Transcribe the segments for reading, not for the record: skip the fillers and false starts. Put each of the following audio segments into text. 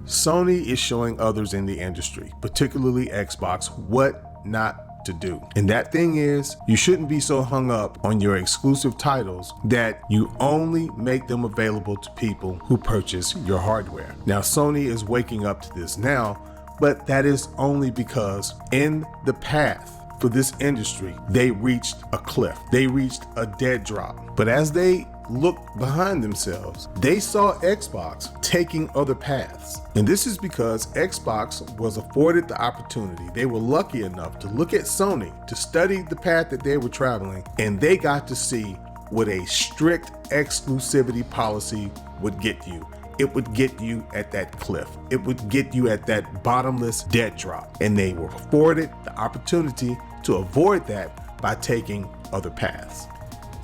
Sony is showing others in the industry, particularly Xbox, what not to do. And that thing is, you shouldn't be so hung up on your exclusive titles that you only make them available to people who purchase your hardware. Now, Sony is waking up to this now, but that is only because in the path for this industry, they reached a cliff. They reached a dead drop. But as they looked behind themselves, they saw Xbox taking other paths. And this is because Xbox was afforded the opportunity. They were lucky enough to look at Sony, to study the path that they were traveling, and they got to see what a strict exclusivity policy would get you. It would get you at that cliff. It would get you at that bottomless dead drop. And they were afforded the opportunity to avoid that by taking other paths.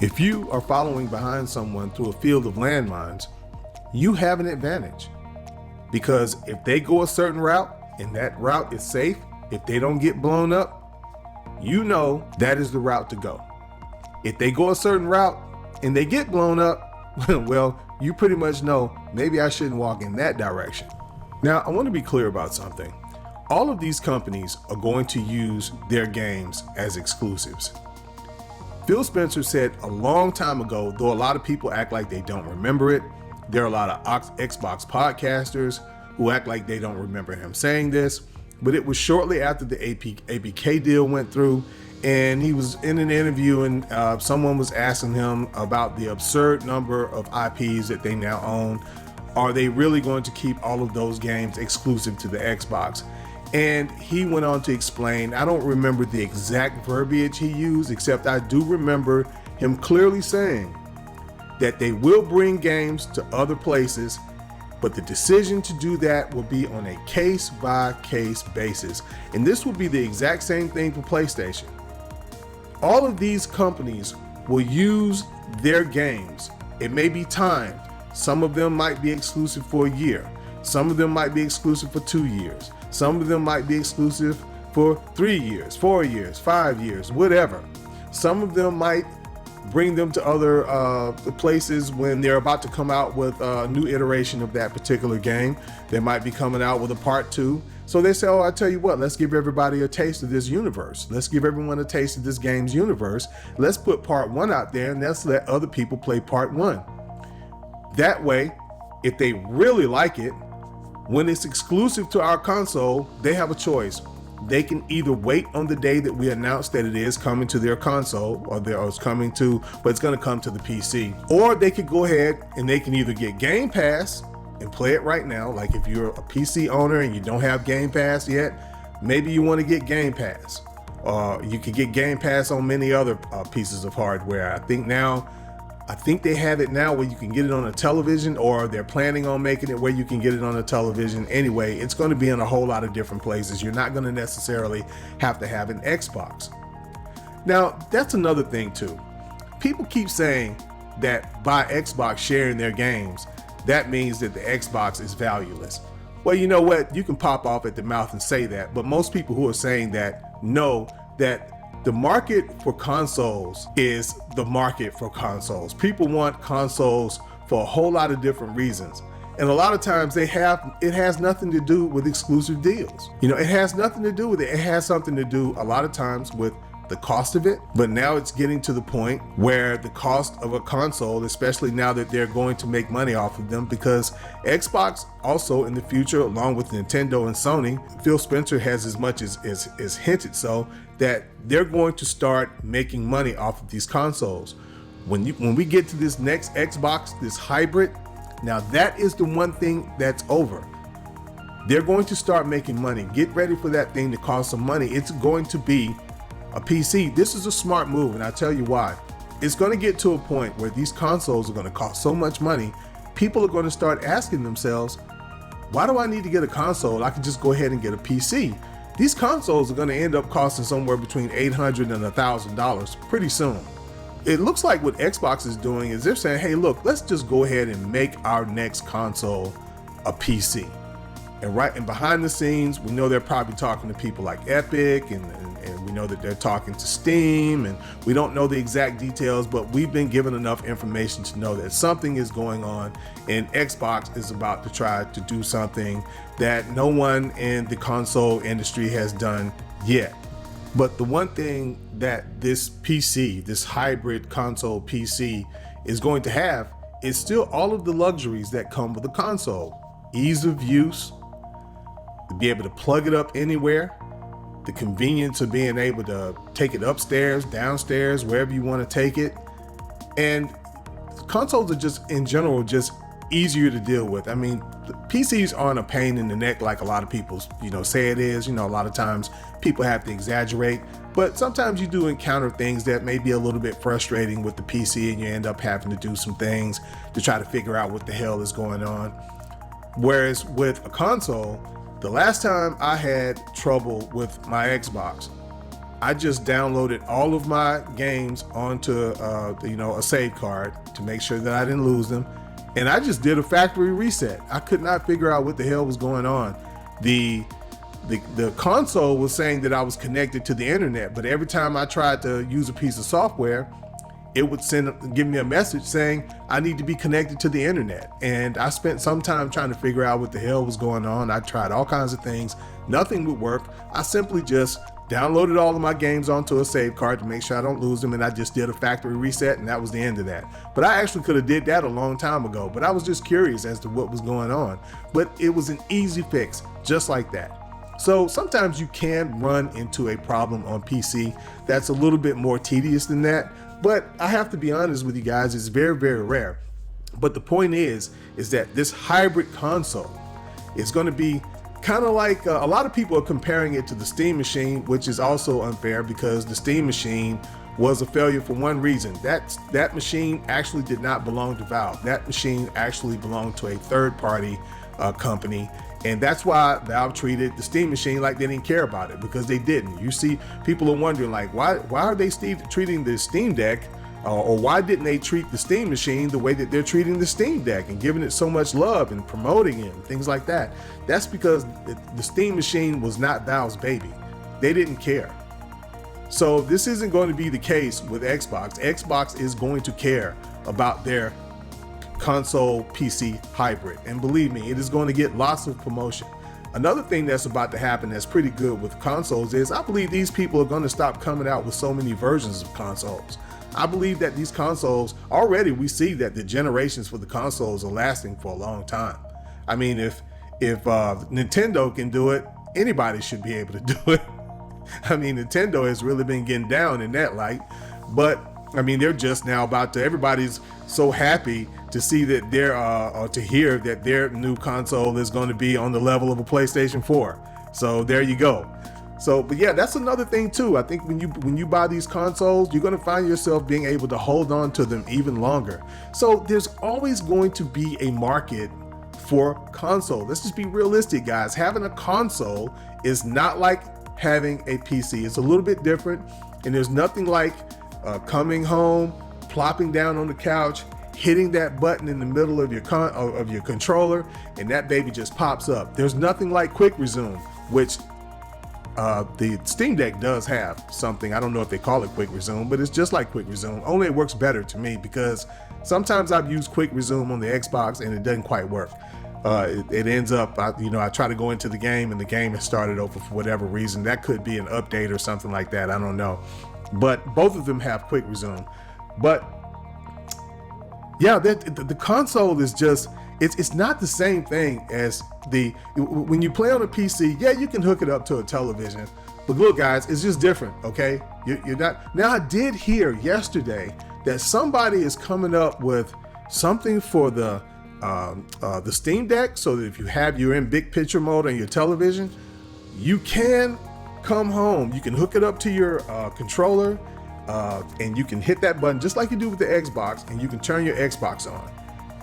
If you are following behind someone through a field of landmines, you have an advantage. Because if they go a certain route and that route is safe, if they don't get blown up, you know that is the route to go. If they go a certain route and they get blown up, well, you pretty much know maybe I shouldn't walk in that direction. Now, I want to be clear about something. All of these companies are going to use their games as exclusives. Phil Spencer said a long time ago, though a lot of people act like they don't remember it, there are a lot of Xbox podcasters who act like they don't remember him saying this, but it was shortly after the ABK deal went through, and he was in an interview and someone was asking him about the absurd number of IPs that they now own. Are they really going to keep all of those games exclusive to the Xbox? And he went on to explain, I don't remember the exact verbiage he used, except I do remember him clearly saying that they will bring games to other places, but the decision to do that will be on a case-by-case basis. And this will be the exact same thing for PlayStation. All of these companies will use their games. It may be timed. Some of them might be exclusive for a year. Some of them might be exclusive for 2 years. Some of them might be exclusive for 3 years, 4 years, 5 years, whatever. Some of them might bring them to other places when they're about to come out with a new iteration of that particular game. They might be coming out with a part 2. So they say, oh, I tell you what, let's give everybody a taste of this universe. Let's give everyone a taste of this game's universe. Let's put part 1 out there and let's let other people play part 1. That way, if they really like it, when it's exclusive to our console, they have a choice. They can either wait on the day that we announce that it is coming to their console, or it's coming to, but it's going to come to the PC. Or they could go ahead and they can either get Game Pass and play it right now. Like if you're a PC owner and you don't have Game Pass yet, maybe you want to get Game Pass. You can get Game Pass on many other pieces of hardware. I think they have it now where you can get it on a television, or they're planning on making it where you can get it on a television. Anyway, it's going to be in a whole lot of different places. You're not going to necessarily have to have an Xbox. Now, that's another thing too. People keep saying that by Xbox sharing their games, that means that the Xbox is valueless. Well, you know what? You can pop off at the mouth and say that, but most people who are saying that know that the market for consoles is the market for consoles. People want consoles for a whole lot of different reasons. And a lot of times it has nothing to do with exclusive deals. You know, it has nothing to do with it. It has something to do a lot of times with the cost of it. But now it's getting to the point where the cost of a console, especially now that they're going to make money off of them, because Xbox also in the future, along with Nintendo and Sony, Phil Spencer has as much as hinted so, that they're going to start making money off of these consoles. When we get to this next Xbox, this hybrid, now that is the one thing that's over. They're going to start making money. Get ready for that thing to cost some money. It's going to be a PC. This is a smart move, and I'll tell you why. It's going to get to a point where these consoles are going to cost so much money, people are going to start asking themselves, why do I need to get a console? I can just go ahead and get a PC. These consoles are going to end up costing somewhere between $800 and $1,000 pretty soon. It looks like what Xbox is doing is they're saying, hey, look, let's just go ahead and make our next console a PC. And behind the scenes, we know they're probably talking to people like Epic, and we know that they're talking to Steam, and we don't know the exact details, but we've been given enough information to know that something is going on, and Xbox is about to try to do something that no one in the console industry has done yet. But the one thing that this PC, this hybrid console PC, is going to have is still all of the luxuries that come with a console. Ease of use, to be able to plug it up anywhere, the convenience of being able to take it upstairs, downstairs, wherever you want to take it. And consoles are just, in general, just easier to deal with. I mean, PCs aren't a pain in the neck like a lot of people, say it is. A lot of times people have to exaggerate, but sometimes you do encounter things that may be a little bit frustrating with the PC, and you end up having to do some things to try to figure out what the hell is going on. Whereas with a console, the last time I had trouble with my Xbox, I just downloaded all of my games onto a save card to make sure that I didn't lose them. And I just did a factory reset. I could not figure out what the hell was going on. The console was saying that I was connected to the internet, but every time I tried to use a piece of software, it would give me a message saying I need to be connected to the internet. And I spent some time trying to figure out what the hell was going on. I tried all kinds of things. Nothing would work. I simply just downloaded all of my games onto a save card to make sure I don't lose them, and I just did a factory reset, and that was the end of that. But I actually could have did that a long time ago, but I was just curious as to what was going on. But it was an easy fix, just like that. So sometimes you can run into a problem on PC that's a little bit more tedious than that, but I have to be honest with you guys, it's very, very rare. But the point is that this hybrid console is going to be kind of like a lot of people are comparing it to the Steam machine, which is also unfair because the Steam machine was a failure for one reason. That machine actually did not belong to Valve. That machine actually belonged to a third-party company, and that's why Valve treated the Steam machine like they didn't care about it, because they didn't. You see, people are wondering like, why are they treating the Steam Deck, or why didn't they treat the Steam machine the way that they're treating the Steam Deck and giving it so much love and promoting it and things like that? That's because the Steam machine was not Valve's baby. They didn't care. So this isn't going to be the case with Xbox. Xbox is going to care about their console PC hybrid, and believe me, it is going to get lots of promotion. Another thing that's about to happen that's pretty good with consoles is I believe these people are going to stop coming out with so many versions of consoles. I believe that these consoles, already we see that the generations for the consoles are lasting for a long time. I mean, if Nintendo can do it, anybody should be able to do it. I mean, Nintendo has really been getting down in that light, but I mean, they're just now about to, everybody's so happy to see that or to hear that their new console is going to be on the level of a PlayStation 4. So there you go. So, but yeah, that's another thing too. I think when you buy these consoles, you're going to find yourself being able to hold on to them even longer. So there's always going to be a market for console. Let's just be realistic, guys. Having a console is not like having a PC. It's a little bit different, and there's nothing like coming home, plopping down on the couch, hitting that button in the middle of your controller, and that baby just pops up. There's nothing like quick resume, which the Steam Deck does have something. I don't know if they call it quick resume, but it's just like quick resume, only it works better to me because sometimes I've used quick resume on the Xbox and it doesn't quite work. It ends up, I try to go into the game and the game has started over for whatever reason. That could be an update or something like that. I don't know. But both of them have quick resume. But yeah, the console is just, it's not the same thing as when you play on a PC. Yeah, you can hook it up to a television, but look, guys, it's just different. Okay, you're not. Now, I did hear yesterday that somebody is coming up with something for the Steam Deck, so that if you're in big picture mode on your television, you can come home. You can hook it up to your controller, and you can hit that button just like you do with the Xbox, and you can turn your Xbox on.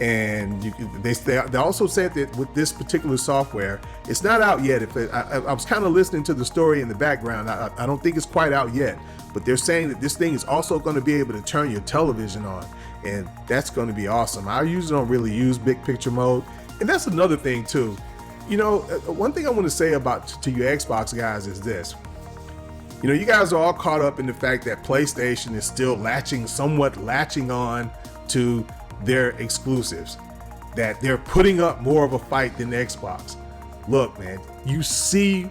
And they also said that with this particular software, it's not out yet. I was kind of listening to the story in the background. I don't think it's quite out yet, but they're saying that this thing is also going to be able to turn your television on, and that's going to be awesome. I usually don't really use big picture mode, and that's another thing too. One thing I want to say to you Xbox guys is this. You guys are all caught up in the fact that PlayStation is still somewhat latching on to their exclusives, that they're putting up more of a fight than Xbox. Look, man, you see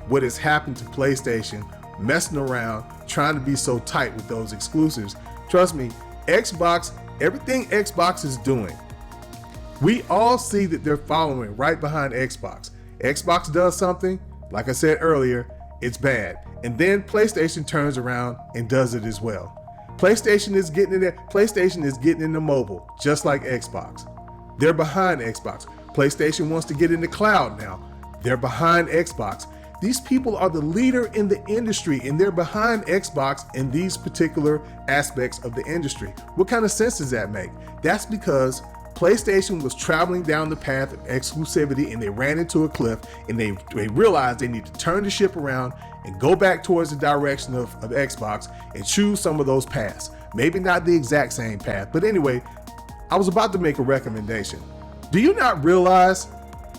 what has happened to PlayStation, messing around, trying to be so tight with those exclusives. Trust me, everything Xbox is doing, we all see that they're following right behind Xbox. Xbox does something, like I said earlier, it's bad. And then PlayStation turns around and does it as well. PlayStation is getting in there. PlayStation is getting into mobile, just like Xbox. They're behind Xbox. PlayStation wants to get in the cloud now. They're behind Xbox. These people are the leader in the industry, and they're behind Xbox in these particular aspects of the industry. What kind of sense does that make? That's because PlayStation was traveling down the path of exclusivity, and they ran into a cliff, and they realized they need to turn the ship around and go back towards the direction of Xbox and choose some of those paths. Maybe not the exact same path, but anyway, I was about to make a recommendation. Do you not realize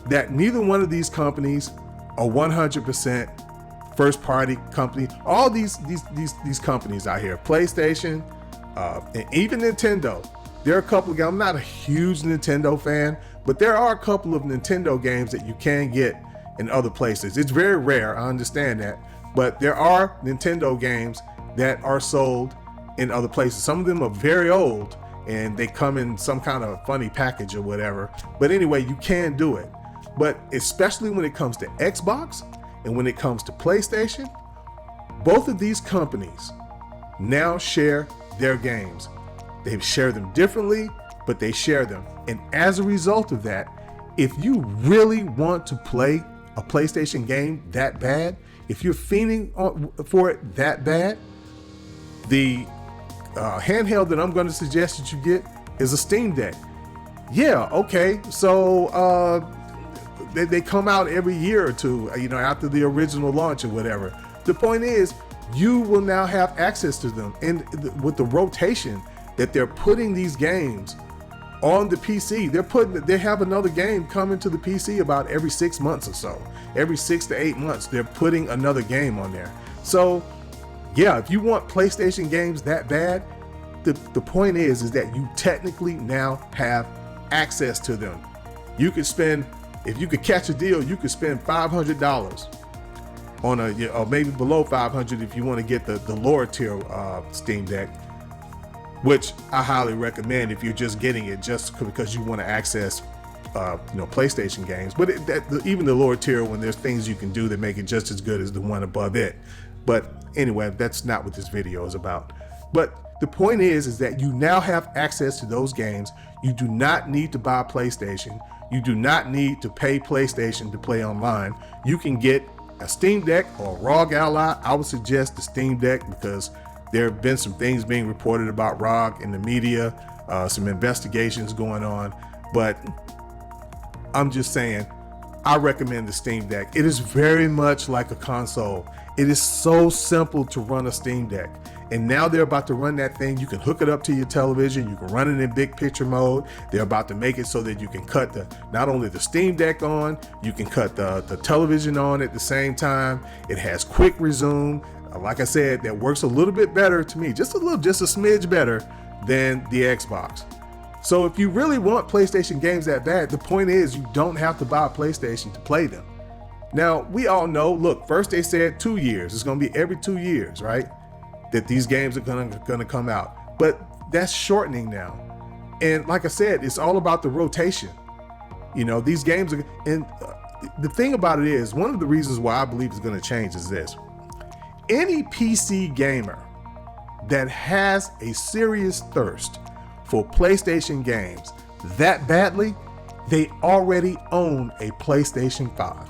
that neither one of these companies are 100% first party company? All these companies out here, PlayStation, and even Nintendo, there are a couple of games. I'm not a huge Nintendo fan, but there are a couple of Nintendo games that you can get in other places. It's very rare, I understand that, but there are Nintendo games that are sold in other places. Some of them are very old and they come in some kind of funny package or whatever. But anyway, you can do it. But especially when it comes to Xbox and when it comes to PlayStation, both of these companies now share their games. They share them differently, but they share them. And as a result of that, if you really want to play a PlayStation game that bad, if you're fiending for it that bad, the handheld that I'm going to suggest that you get is a Steam Deck. Yeah, okay, so they come out every year or two, after the original launch or whatever. The point is, you will now have access to them. And with the rotation that they're putting these games on the PC, they have another game coming to the PC about every 6 months or so. Every 6 to 8 months, they're putting another game on there. So yeah, if you want PlayStation games that bad, the point is that you technically now have access to them. You could spend, if you could catch a deal, you could spend $500 on or maybe below $500 if you want to get the lower tier Steam Deck, which I highly recommend if you're just getting it just because you want to access PlayStation games. But even the lower tier, when there's things you can do that make it just as good as the one above it. But anyway, that's not what this video is about. But the point is that you now have access to those games. You do not need to buy a PlayStation. You do not need to pay PlayStation to play online. You can get a Steam Deck or a ROG Ally. I would suggest the Steam Deck because there have been some things being reported about ROG in the media, some investigations going on. But I'm just saying, I recommend the Steam Deck. It is very much like a console. It is so simple to run a Steam Deck. And now they're about to run that thing. You can hook it up to your television. You can run it in big picture mode. They're about to make it so that you can cut not only the Steam Deck on, you can cut the television on at the same time. It has quick resume. Like I said, that works a little bit better to me, just a smidge better than the Xbox. So if you really want PlayStation games that bad, the point is you don't have to buy a PlayStation to play them. Now, we all know, look, first they said 2 years. It's going to be every 2 years, right? That these games are going to come out. But that's shortening now. And like I said, it's all about the rotation. These games are, and the thing about it is, one of the reasons why I believe it's going to change is this. Any PC gamer that has a serious thirst for PlayStation games that badly, they already own a PlayStation 5.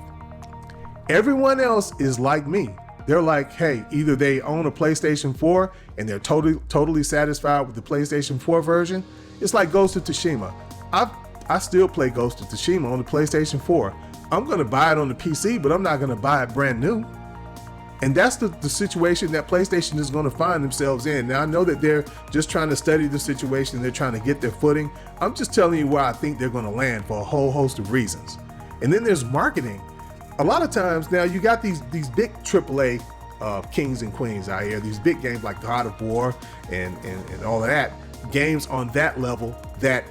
Everyone else is like me. They're like, hey, either they own a PlayStation 4 and they're totally satisfied with the PlayStation 4 version. It's like Ghost of Tsushima. I still play Ghost of Tsushima on the PlayStation 4. I'm going to buy it on the PC, but I'm not going to buy it brand new. And that's the situation that PlayStation is going to find themselves in. Now, I know that they're just trying to study the situation. They're trying to get their footing. I'm just telling you where I think they're going to land for a whole host of reasons. And then there's marketing. A lot of times now you got these big AAA kings and queens out here, these big games like God of War and all of that, games on that level that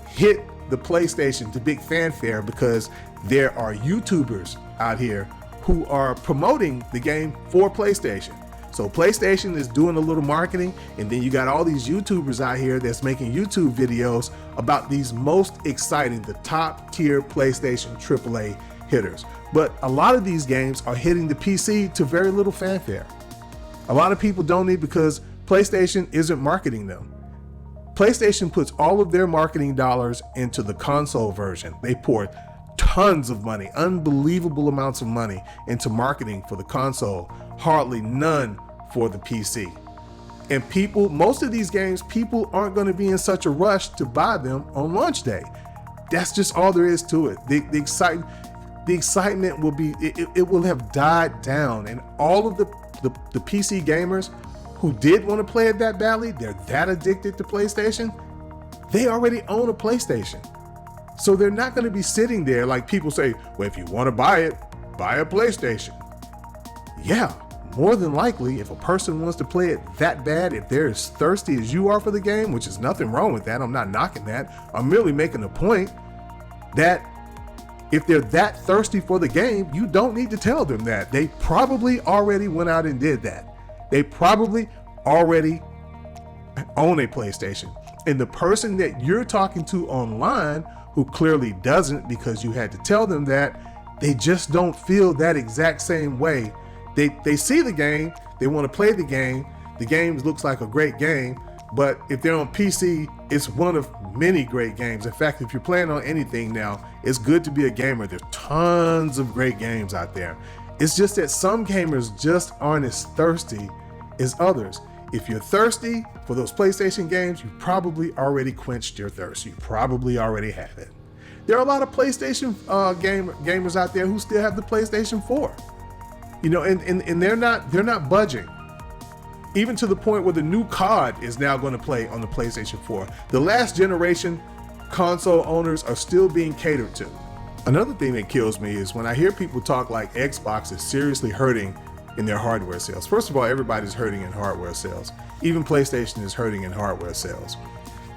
hit the PlayStation to big fanfare because there are YouTubers out here who are promoting the game for PlayStation. So PlayStation is doing a little marketing, and then you got all these YouTubers out here that's making YouTube videos about these most exciting, the top tier PlayStation AAA hitters. But a lot of these games are hitting the PC to very little fanfare. A lot of people don't need because PlayStation isn't marketing them. PlayStation puts all of their marketing dollars into the console version. They pour tons of money, unbelievable amounts of money into marketing for the console, hardly none for the PC. And people, most of these games, people aren't going to be in such a rush to buy them on launch day. That's just all there is to it. The excitement will be, it will have died down, and all of the PC gamers who did want to play it that badly, they're that addicted to PlayStation, they already own a PlayStation. So they're not going to be sitting there like people say, well, if you want to buy it, buy a PlayStation. Yeah, more than likely, if a person wants to play it that bad, if they're as thirsty as you are for the game, which is nothing wrong with that, I'm not knocking that, I'm merely making a point that if they're that thirsty for the game, you don't need to tell them that. They probably already went out and did that. They probably already own a PlayStation. And the person that you're talking to online, who clearly doesn't because you had to tell them that, they just don't feel that exact same way. They see the game, they want to play the game looks like a great game, but if they're on PC, it's one of many great games. In fact, if you're playing on anything now, it's good to be a gamer. There's tons of great games out there. It's just that some gamers just aren't as thirsty as others. If you're thirsty for those PlayStation games, you probably already quenched your thirst. You probably already have it. There are a lot of PlayStation gamers out there who still have the PlayStation 4. You know, and they're not budging. Even to the point where the new COD is now going to play on the PlayStation 4. The last generation console owners are still being catered to. Another thing that kills me is when I hear people talk like Xbox is seriously hurting in their hardware sales. First of all, everybody's hurting in hardware sales. Even PlayStation is hurting in hardware sales.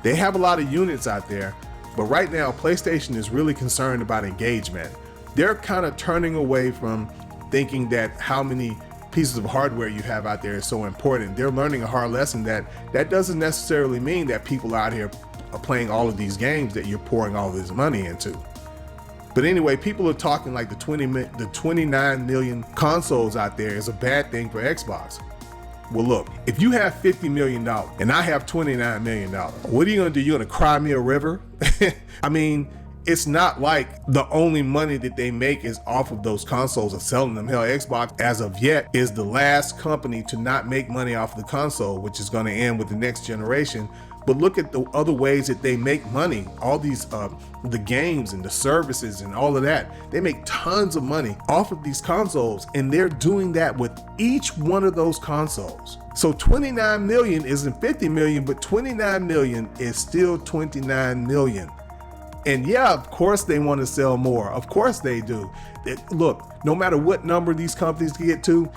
They have a lot of units out there, but right now PlayStation is really concerned about engagement. They're kind of turning away from thinking that how many pieces of hardware you have out there is so important. They're learning a hard lesson that doesn't necessarily mean that people out here are playing all of these games that you're pouring all this money into. But anyway, people are talking like the 29 million consoles out there is a bad thing for Xbox. Well, look, if you have $50 million and I have $29 million, what are you gonna do? You're gonna cry me a river? I mean, it's not like the only money that they make is off of those consoles and selling them. Hell, Xbox, as of yet, is the last company to not make money off of the console, which is gonna end with the next generation. But look at the other ways that they make money. All these, the games and the services and all of that, they make tons of money off of these consoles, and they're doing that with each one of those consoles. So 29 million isn't 50 million, but 29 million is still 29 million. And yeah, of course they want to sell more. Of course they do. Look, no matter what number these companies get to,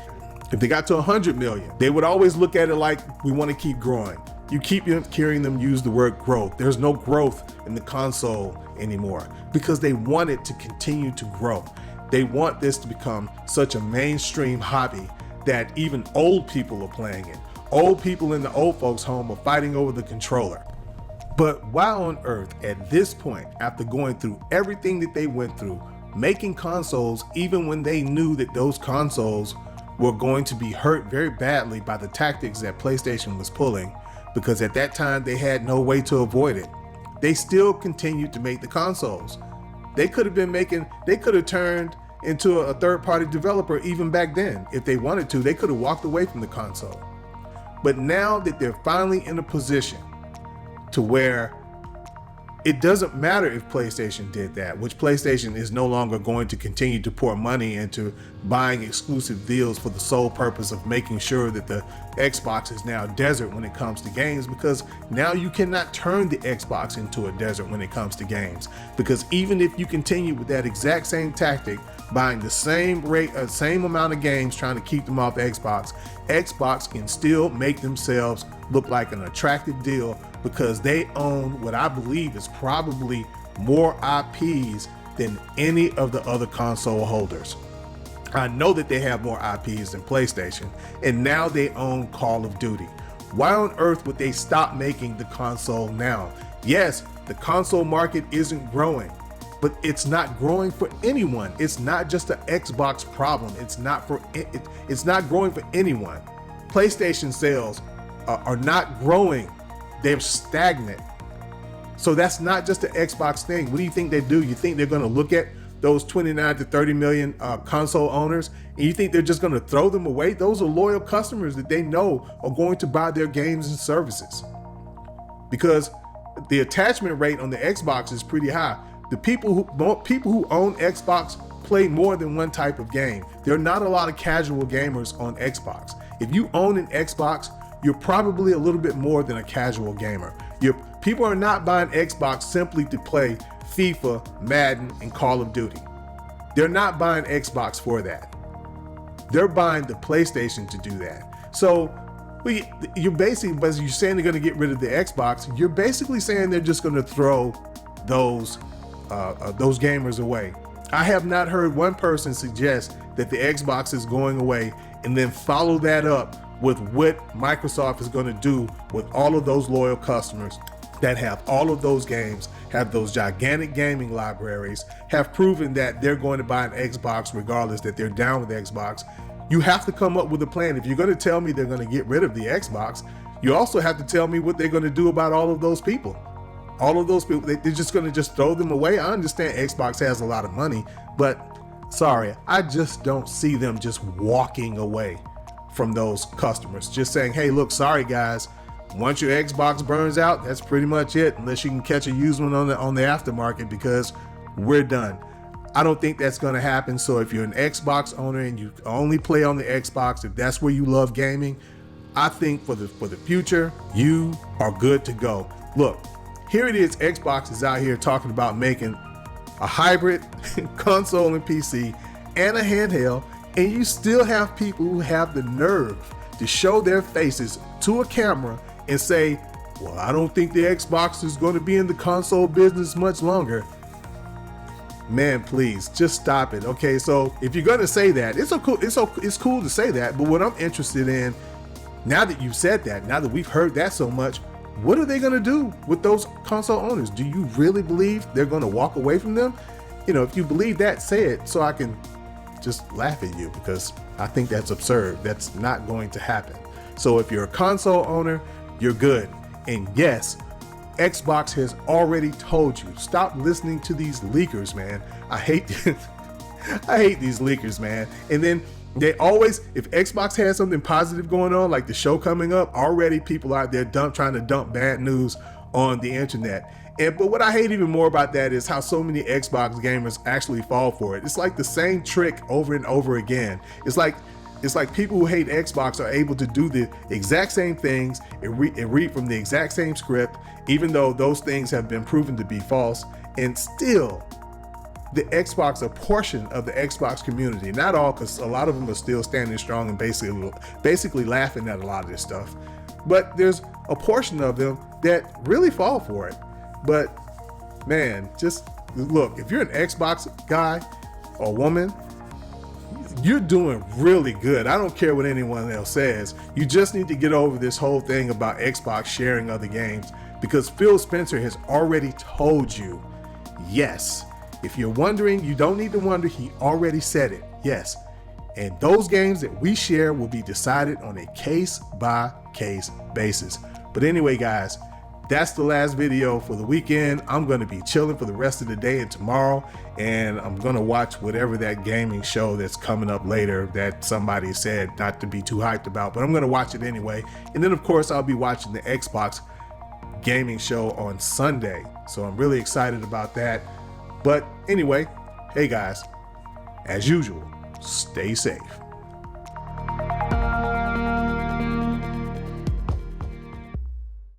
if they got to 100 million, they would always look at it like, we want to keep growing. You keep hearing them use the word growth. There's no growth in the console anymore because they want it to continue to grow. They want this to become such a mainstream hobby that even old people are playing it. Old people in the old folks' home are fighting over the controller. But why on earth, at this point, after going through everything that they went through, making consoles, even when they knew that those consoles were going to be hurt very badly by the tactics that PlayStation was pulling, because at that time they had no way to avoid it, they still continued to make the consoles. They could have turned into a third-party developer even back then. If they wanted to, they could have walked away from the console. But now that they're finally in a position to where it doesn't matter if PlayStation did that, which PlayStation is no longer going to continue to pour money into buying exclusive deals for the sole purpose of making sure that the Xbox is now desert when it comes to games, because now you cannot turn the Xbox into a desert when it comes to games. Because even if you continue with that exact same tactic, buying the same amount of games, trying to keep them off Xbox can still make themselves look like an attractive deal, because they own what I believe is probably more IPs than any of the other console holders. I know that they have more IPs than PlayStation, and now they own Call of Duty. Why on earth would they stop making the console now? Yes, the console market isn't growing, but it's not growing for anyone. It's not just an Xbox problem. It's not growing for anyone. PlayStation sales are not growing. They're stagnant. So that's not just an Xbox thing. What do you think they do? You think they're going to look at those 29 to 30 million console owners, and you think they're just going to throw them away? Those are loyal customers that they know are going to buy their games and services, because the attachment rate on the Xbox is pretty high. The people who own Xbox play more than one type of game. There are not a lot of casual gamers on Xbox. If you own an Xbox, you're probably a little bit more than a casual gamer. People are not buying Xbox simply to play FIFA, Madden, and Call of Duty. They're not buying Xbox for that. They're buying the PlayStation to do that. So you're basically, as you're saying they're going to get rid of the Xbox, you're basically saying they're just going to throw those gamers away. I have not heard one person suggest that the Xbox is going away and then follow that up with what Microsoft is going to do with all of those loyal customers that have all of those games, have those gigantic gaming libraries, have proven that they're going to buy an Xbox regardless, that they're down with Xbox. You have to come up with a plan. If you're going to tell me they're going to get rid of the Xbox, you also have to tell me what they're going to do about all of those people. All of those people, they're just going to just throw them away. I understand Xbox has a lot of money, but sorry, I just don't see them just walking away from those customers, just saying, hey, look, sorry guys, once your Xbox burns out, that's pretty much it, unless you can catch a used one on the aftermarket, because we're done. I don't think that's going to happen. So if you're an Xbox owner and you only play on the Xbox, if that's where you love gaming, I think for the future, you are good to go. Look, here it is, Xbox is out here talking about making a hybrid console and PC and a handheld, and you still have people who have the nerve to show their faces to a camera and say, well, I don't think the Xbox is going to be in the console business much longer. Man, please just stop it. Okay, so if you're going to say that, it's cool to say that, but what I'm interested in, now that you've said that, now that we've heard that so much, what are they going to do with those console owners? Do you really believe they're going to walk away from them? You know, if you believe that, say it so I can just laugh at you, because I think that's absurd. That's not going to happen. So if you're a console owner, you're good. And yes, Xbox has already told you, stop listening to these leakers, man. I hate these leakers, man. And then they always, if Xbox has something positive going on, like the show coming up, already people out there trying to dump bad news on the internet. But what I hate even more about that is how so many Xbox gamers actually fall for it. It's like the same trick over and over again. It's like people who hate Xbox are able to do the exact same things and read from the exact same script, even though those things have been proven to be false. And still, the Xbox, a portion of the Xbox community, not all, because a lot of them are still standing strong and basically laughing at a lot of this stuff. But there's a portion of them that really fall for it. But man, just look, if you're an Xbox guy or woman, you're doing really good. I don't care what anyone else says. You just need to get over this whole thing about Xbox sharing other games, because Phil Spencer has already told you, yes. If you're wondering, you don't need to wonder. He already said it. Yes. And those games that we share will be decided on a case-by-case basis. But anyway, guys, that's the last video for the weekend. I'm going to be chilling for the rest of the day and tomorrow, and I'm going to watch whatever that gaming show that's coming up later that somebody said not to be too hyped about, but I'm going to watch it anyway. And then, of course, I'll be watching the Xbox gaming show on Sunday. So I'm really excited about that. But anyway, hey guys, as usual, stay safe.